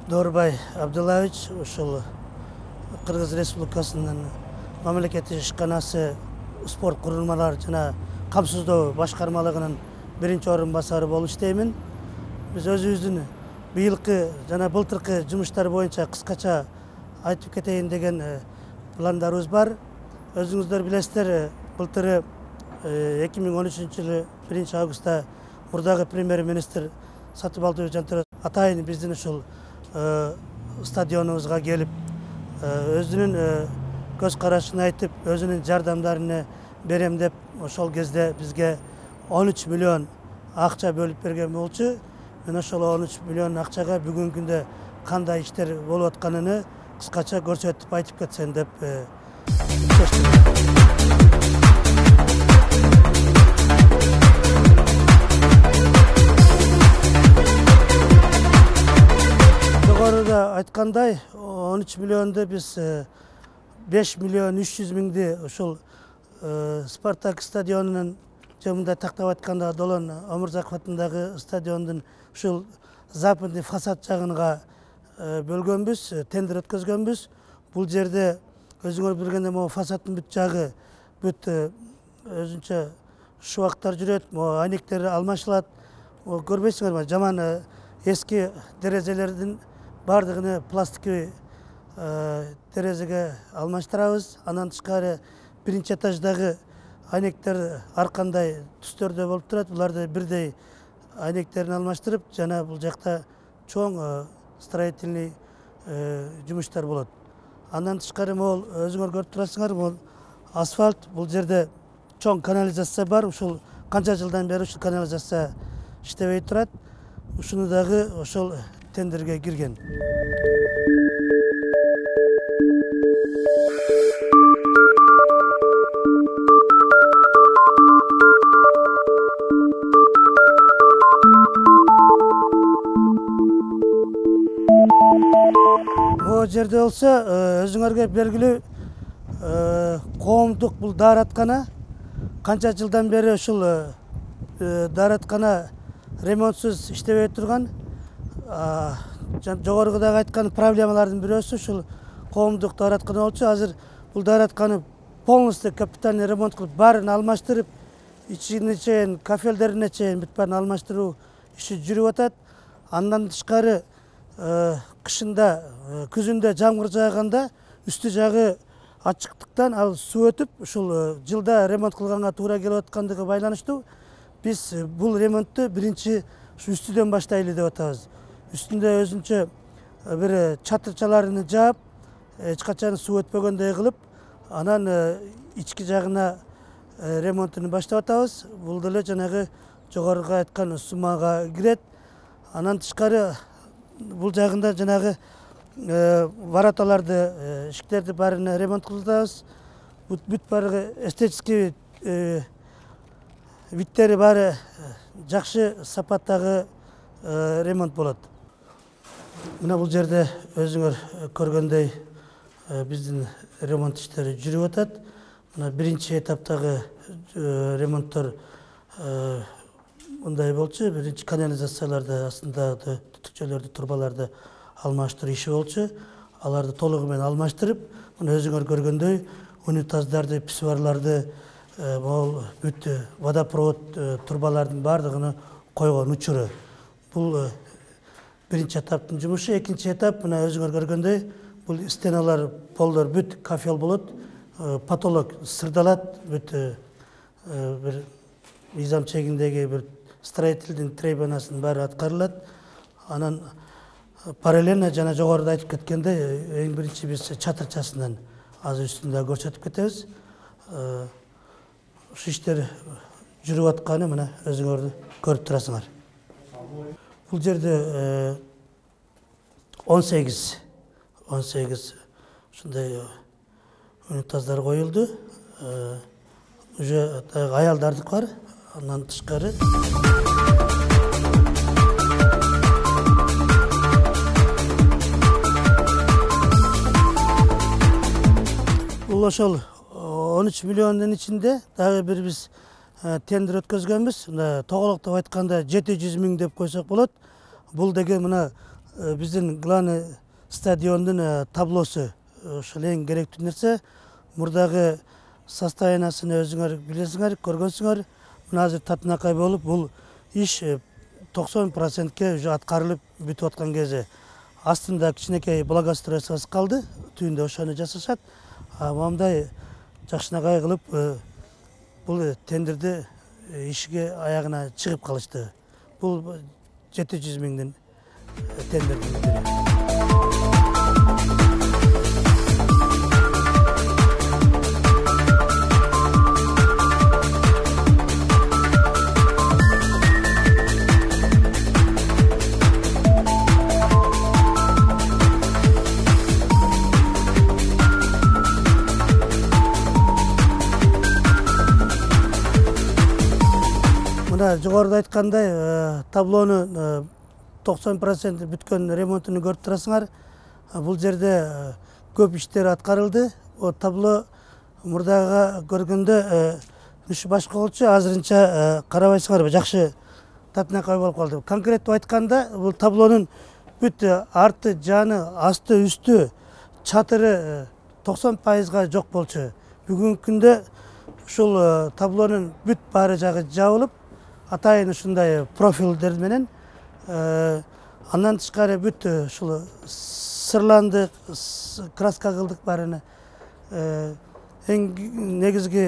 Дорбай Абдуллович ушул Кыргыз Республикасынын мамлекеттик ишканасы спорт курулмалары жана камсыздоо башкармалыгынын биринчи орун басары болуп иштеймин. Биз өзүбүздүн быйылкы жана былтыркы жумуштар боюнча кыскача айтып кетейин деген пландарыбыз бар. Өзүңүздөр билесиздер, былтыры 2013-жылы 1 августта мурдагы премьер-министр Сатыбалдыбек Жантөрөтов атайын биздин ушул стадионубузга келип өзүнүн көз карашын айтып, өзүнүн жардамдарын берем деп ошол кезде бизге 13 миллион акча бөлүп берген болчу. Мен ошол 13 миллион акчага бүгүнкү күндө кандай иштер болуп атканын кыскача көрсөтүп айтып кетсем деп чечтим. Жогоруда айткандай 13 миллионду биз 5 миллион 300 миңди ушул Спартак стадионунун жөнүндө тактап айтканда Долон Омурзаков атындагы стадиондун ушул западный фасад жагынга бөлгөнбүз, тендер өткөзгөнбүз. Бул жерде өзүңөр билгендей могу фасаддын бүт жагы бүт өзүнчө шубактар жүрөт, могу айнектер алмашылат. Көрбөйсүңөрбү, жаман эски терезелердин бардыгын пластиковый терезеге алмаштырабыз. Андан тышкары биринчи этаждагы айнектер ар кандай түстөрдө болуп турат. Буларды бирдей айнектерин алмаштырып, жана бул жакта чоң строительный жумуштар болот. Андан тышкары могул өзүңөр көрүп турасыңар, бул асфальт, бул жерде чоң канализация бар. Ушул канча жылдан бери ушул канализация иштебей турат. Ушуну дагы ошол тендерге кирген. Бул жерде болсо өзүңөргө белгилүү коомдук бул даараткана. Канча жылдан бери ушул даараткана ремонтсуз иштебей турган. Жогорудагы айткан проблемалардын бирөөсү ушул коомдук даараткана болчу. Азыр бул дааратканы полностью капитальный ремонт кылып, баарын алмаштырып, ичине чейин, кафелдерине чейин бүт баарын алмаштыруу иши жүрүп атат. Андан тышкары кышында, күзүндө жамгыр жааганда үстү жагы ачыктыктан ал суу өтүп, ушул жылда ремонт кылганга туура келип аткандыгы байланыштуу. Биз бул ремонтту биринчи үстүдөн баштайлы деп атабыз. Үстүндө өзүнчө бир чатырчаларын жаап, эч качан суу өтпөгөндөй кылып, анан ички жагына ремонтун баштап атабыз. Бул деле жанагы жогорку айткан суммага кирет. Анан тышкары бул жагында жанагы вороталарды, ишиктерди баарын ремонт кылабыз. Бүт баары эстетический видтери баары жакшы сапаттагы ремонт болот. Мына бул жерде өзүңөр көргөндөй биздин ремонт иштери жүрүп атат. Мына биринчи этаптагы ремонттор мындай болчу. Биринчи канализацияларды астындагы түтүкчөлөрдү, турбаларды алмаштыруу иши болчу. Аларды толугу менен алмаштырып, мына өзүңөр көргөндөй унитаздарды, писсуарларды, могул бүт водопровод турбалардын бардыгын койгон учуру. Бул биринчи этаптын жумушу. Экинчи этап мына өзүңөр көргөндөй бул стеналар, полдор бүт кафел болот. Потолок сырдалат, бүт бир мыйзам чегиндеги бир строительдин требованиясынын баары аткарылат. Анан параллельно жана жогоруда айтып кеткендей, эң биринчи биз чатырчасынан азыр үстүндө көрсөтүп кетебиз. Ушу иштер жүрүп атканы мына өзүңөр көрүп турасыңар. Бул жерде 18 ушундай унитаздар коюлду. Уже аялдардык бар. Андан тышкары бул ошол 13 миллиондун ичинде дагы бир биз тендер өткөзгөнбүз. Тоголоктоп айтканда 700 000 деп койсок болот. Бул деген мына биздин главный стадиондун таблосу. Ошол эң керектүү нерсе. Мурдагы состояниясын өзүңөр билесиңер, көргөнсүңөр. Мына азыр татынакай болуп, бул иш 90%ке уже аткарылып бүтүп аткан кези. Астында кичинекей благоустройствосы калды, түйүндө ошону жасашат. Мындай жакшынакай кылып бул тендерди ишке аягына чыгып калышты. Бул 700 000 тендердин бири. Жогоруда айткандай, таблонун 90% бүткөн ремонтун көрүп турасыңар. Бул жерде көп иштер аткарылды. O табло мурдага көргөндө башка болчу, азырынча карабайсыңарбы, жакшы татынакай болуп калды. Конкреттүү айтканда, бул таблонун бүт арты, жаны, асты, үстү, чатыры 90%га жок болчу. Бүгүнкү күндө ушул таблонун бүт баары жагы жабылып, атайын ушундай профилдер менен, андан тышкары бүт ушул сырландык, краска кылдык баарыны. Эң негизги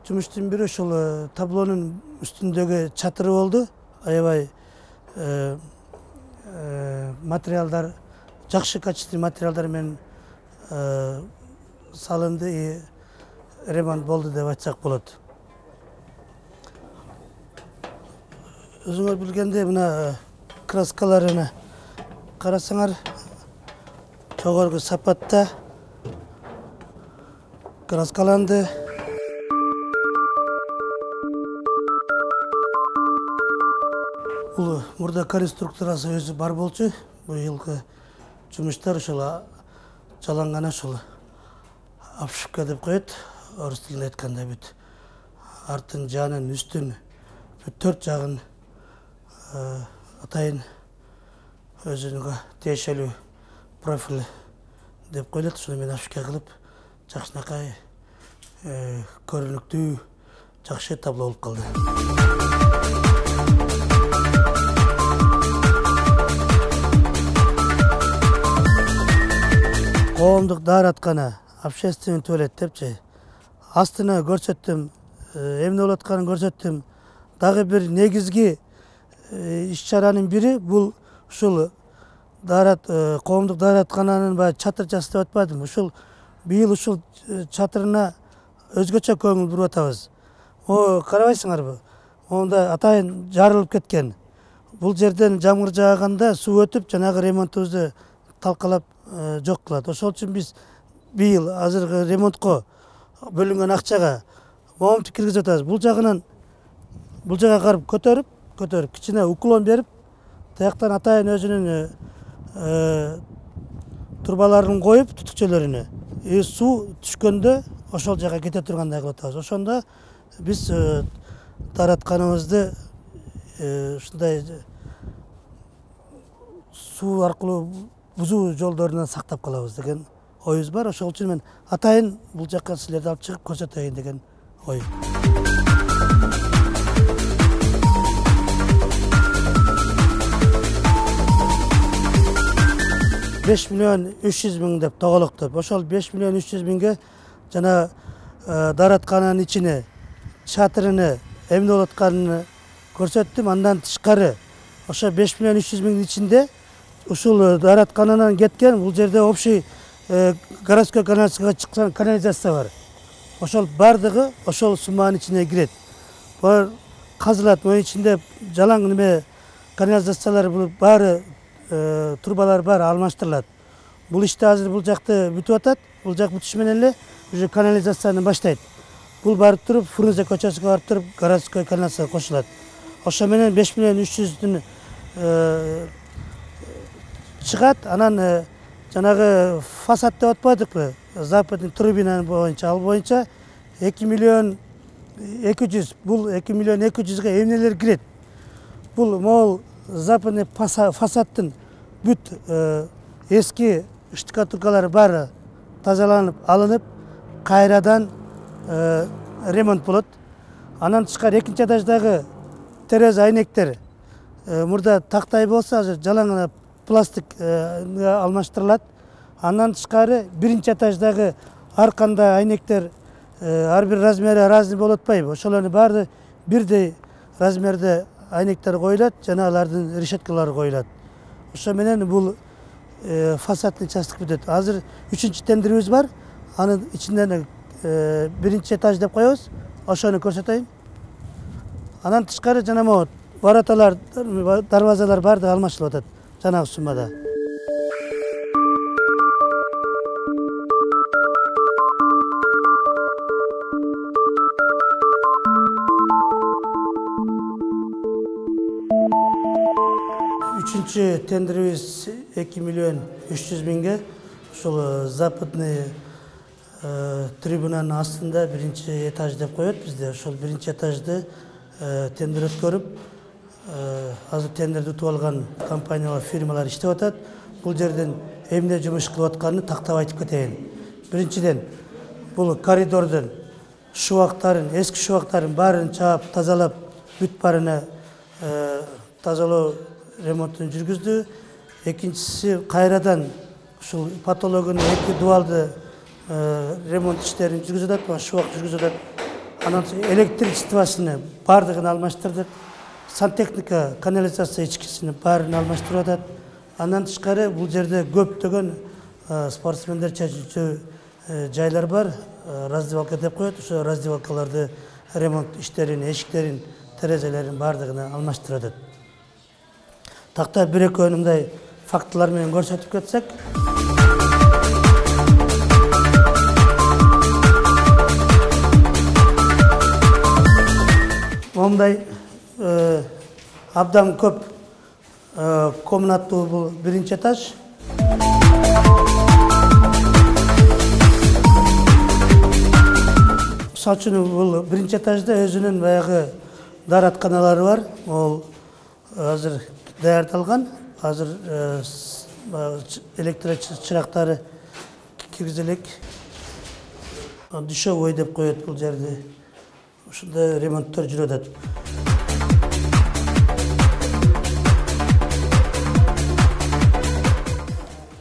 жумуштун бири ушул таблонун үстүндөгү чатыры болду. Аябай материалдар, жакшы качественный материалдар менен салынды и ремонт болду деп айтсак болот. Өзүңөр билгендей, мына краскаларына карасаңар, жогорку сапатта краскаланды. Бул мурда конструкторасы өзү бар болчу. Быйылкы жумуштар ушул жаланган ушул обшивка деп коет. Орус тилинде айтканда бүт артын, жанын, үстүн, бүт 4 жагын атайын өзүнүн тиешелүү профиль деп коюлат. Ушуну менен обшивка кылып, жакшынакай көрүнүктүү, жакшы табло болуп калды. Коомдук даараткана, общественный туалет депчи. Астына көрсөттүм, эмне болуп атканын көрсөттүм. Дагы бир негизги иш-чаранын бири бул ушул коомдук даараткананын чатыр жасап деп атпадым. Ушул быйыл ушул чатырына өзгөчө көңүл буруп атабыз. Карабайсыңарбы? Онда атайын жарылып кеткен. Бул жерден жамгыр жааганда суу өтүп, жанагы ремонтубузду талкалап жок кылат. Ошол үчүн биз быйыл азыркы ремонтко бөлүнгөн акчага момунтип киргизип атабыз. Бул жага карап көтөрүп, кичине уклон берип, тияктан атайын өзүнүн турбаларын коюп, түтүкчөлөрүнө. Суу түшкөндө ошол жака кете тургандай кылып атабыз. Ошондо биз дааратканыбызды ушундай суу аркылуу бузуу жолдорунан сактап калабыз деген оюбуз бар. Ошол үчүн мен атайын бул жакка силерди алып чыгып көрсөтөйүн деген ой. 5 миллион 300 000 деп тоголоктоп. Ошол 5 миллион 300 000ге жана даараткананын ичине, чатырыны, эмне болуп атканын көрсөттүм. Андан тышкары ошо 5 миллион 300 000 ичинде ушул даараткананан кеткен бул жерде общий городской канализацияга чыккан канализация бар. Ошол бардыгы ошол сумманын ичине кирет. Бар казылат, мынын ичинде жалаң неме канализациялар бул баары турбалар баары алмаштырылат. Бул иште азыр бул жакты бүтүп атат. Бул жак бүтүшү менен эле уже канализацияны баштайт. Бул барып туруп, Фрунзе көчөсүгө барып туруп, городской канализацияга кошулат. Ошо менен 5 миллион 300 000 чыгат. Анан жанагы фасад деп атпадыкпы? Западный турбина боюнча, ал боюнча 2 миллион 200, бул 2 миллион 200ге эмнелер кирет? Бул могул западный фасадтын бүт эски штукатуркалары бары тазаланып, алынып, кайрадан ремонт болот. Анан тышкары экинчи этаждагы терезе айнектер мурда тактай болсо, азыр жалаң гана пластик алмаштырылат. Андан тышкары биринчи этаждагы ар кандай айнектер ар бир размери разный болуп атпайбы? Ошолордун баары бирдей размерде айнектер коюлат, жана алардын решеткалары коюлат. Ошо менен бул фасадный частик бүтөт. Азыр 3-чү тендерибиз бар. Анын ичинден биринчи этаж деп коебуз. Ошону көрсөтөйүн. Анан тышкары жана могу вороталар, дарбазалар баардыгы алмашылып атат жанагы суммада. Üçüncü tenderimiz 2 milyon 300 binge. Ошол западный трибунанын астында биринчи этаж деп коет бизде. Ошол биринчи этажды тендер өткөрүп, азыр тендерди утуп алган компаниялар, фирмалар иштеп атат. Бул жерден эмне жумуш кылып атканын тактап айтып кетейин. Биринчиден, бул коридордун шубактарын, эски шубактарын баарын чаап, тазалап, бүт баарына тазалоо ремонтун жүргүздү. Экинчиси, кайрадан ушул патологиянын эки дуалды ремонт иштерин жүргүзүп атат, шубак жүргүзүп атат. Анан электричествосун баардыгын алмаштырдык. Сантехника, канализация ичкисин баарын алмаштырып атат. Андан тышкары бул жерде көптөгөн спортсмендер чачуучу жайлар бар. Раздевалка деп коет. Ошо раздевалкаларды ремонт иштерин, эшиктерин, терезелерин баардыгын алмаштырып атат. Такта бир-экөө мындай фактылар менен көрсөтүп кетсек. Мындай абдан көп комнаттуу бул биринчи этаж. Мисалы үчүн бул биринчи этажда өзүнүн баягы дааратканалары бар. Ол азыр даярдалган. Азыр электр чырактары киргизилек. Душевой деп коет бул жерде. Ушундай ремонттор жүрүп атат.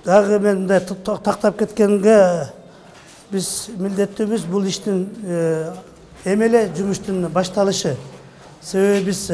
Дагы мен мындай тактап кеткенге биз милдеттүүбүз бул иштин эмеле жумуштун башталышы. Себеби биз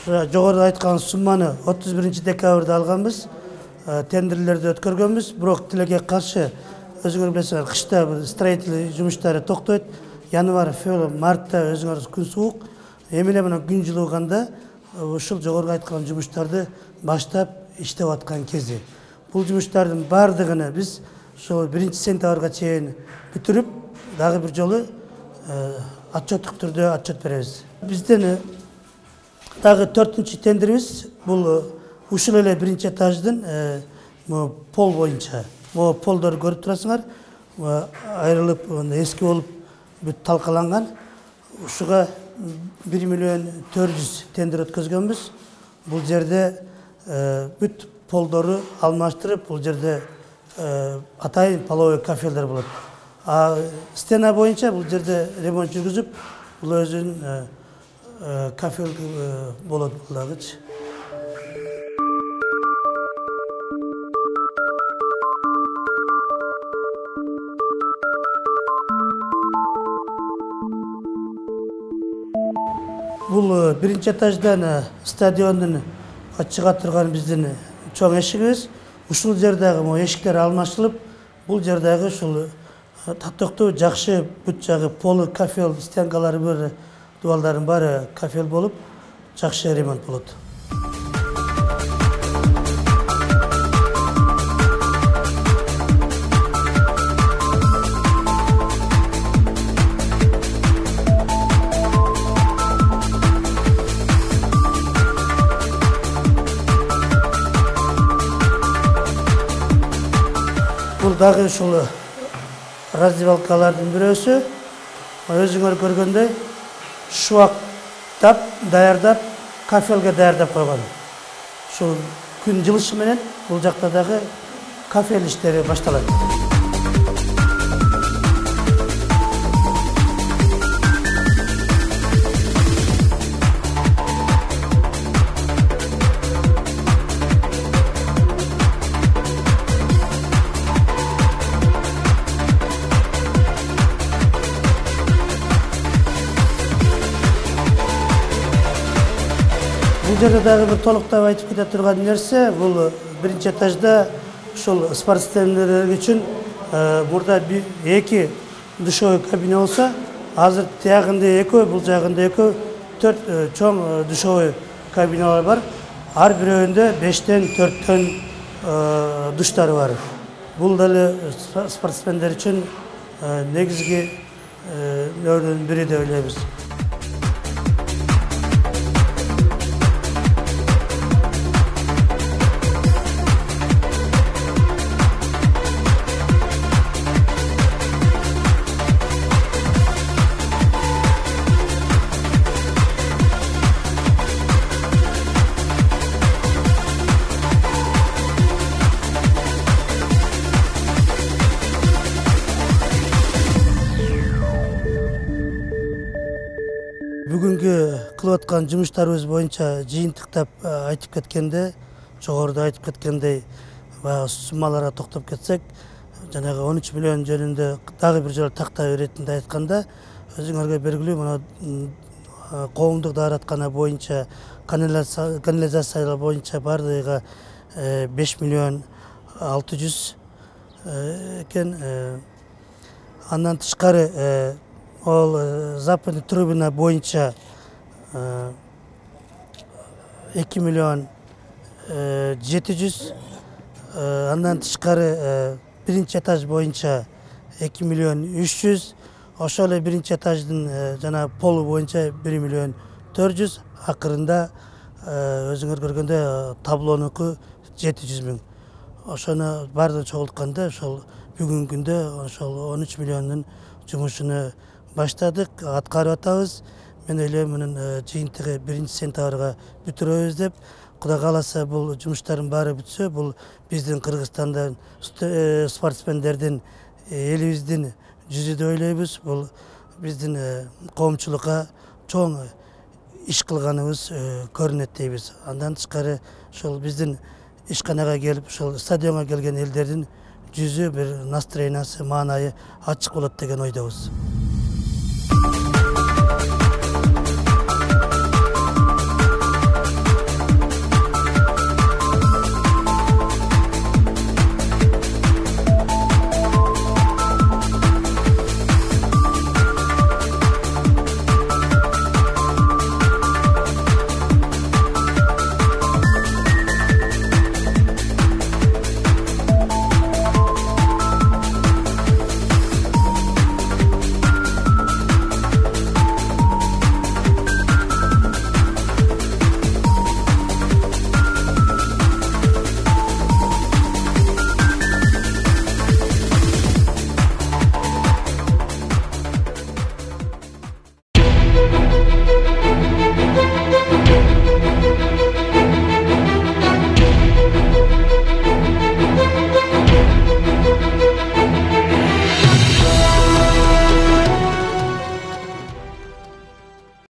жогоруда айткан сумманы 31 декабрда алганбыз, тендерлерди өткөргөнбүз, бирок тилекке каршы өзүңөр билесиңер, кышта строительный жумуштары токтойт. Январь, февраль, мартта өзүңөр күн суук, эмеле менен күн жылыганда ушул жогоруда айткан жумуштарды баштап иштеп аткан кези. Бул жумуштардын баардыгын биз ошол 1-сентябрга чейин бүтүрүп, дагы бир жолу отчеттук түрдө отчет беребиз. Бизден дагы 4-чү тендерибиз бул ушул эле биринчи этаждын пол боюнча. Могу полдорду көрүп турасыңар, айрылып, эски болуп бүт талкаланган. Ушуга 1 миллион 400 тендер өткөзгөнбүз. Бул жерде бүт полдору алмаштырып, бул жерде атайын половой кафелдер болот. Стена боюнча бул жерде ремонт жүргүзүп, бул өзүнүн кафел болот булагыч. Бул биринчи этаждан стадиондун чыга турган биздин чоң эшигибиз. Ушул жердеги эшиктер алмашылып, бул жердеги ушул татыктуу жакшы бүт жагы полу кафел стенкалары бар, дуалдарын баары кафел болуп, жакшы ремонт болот. Бул дагы ушул раздевалкалардын бирөөсү. Өзүңөр көргөндөй шуактап, даярдап, кафелге даярдап койгон. Ушул күн жылышы менен бул жакта дагы кафел иштери башталат. Бул жерде дагы бир толуктап айтып кете турган нерсе, бул биринчи этажда ушул спортсмендер үчүн мурда 2 душевой кабина болсо, азыр тиягында 2, бул жагында 2, 4 чоң душевой кабиналар бар. Ар бирөөндө 5тен 4төн душтары бар. Бул дагы спортсмендер үчүн негизги нөлөрдүн бири деп ойлойбуз. Бүгүнкү кылып аткан жумуштарыбыз боюнча жыйынтыктап айтып кеткенде, жогоруда айтып кеткендей, суммаларга токтоп кетсек, жанагы 13 миллион жөнүндө дагы бир жолу такта иретинде айтканда, өзүңөргө белгилүү мына коомдук даараткана боюнча, канализациялар боюнча бардыгыга 5 миллион 600 экен. Андан тышкары ол западный трубина боюнча 2 миллион 700, андан тышкары биринчи этаж боюнча 2 миллион 300, ошол эле биринчи этаждын жана полу боюнча 1 миллион 400, акырында өзүңөр көргөндөй таблонуку 700 миң. Ошону баардыгын чогултканда ошол бүгүнкү күндө ошол 13 миллиондун жумушуну баштадык, аткарып атабыз. Мен ойлойм мунун жыйынтыгы 1-сентябрга бүтүрөбүз деп. Кудай кааласа бул жумуштардын баары бүтсө, бул биздин Кыргызстандан спортсмендердин элибиздин жүзү деп ойлойбуз. Бул биздин коомчулукка чоң иш кылганыбыз көрүнөт дейбиз. Андан тышкары ошол биздин ишканага келип, ошол стадионго келген элдердин жүзү бир настроениясы, маанайы ачык болот деген ойдобуз.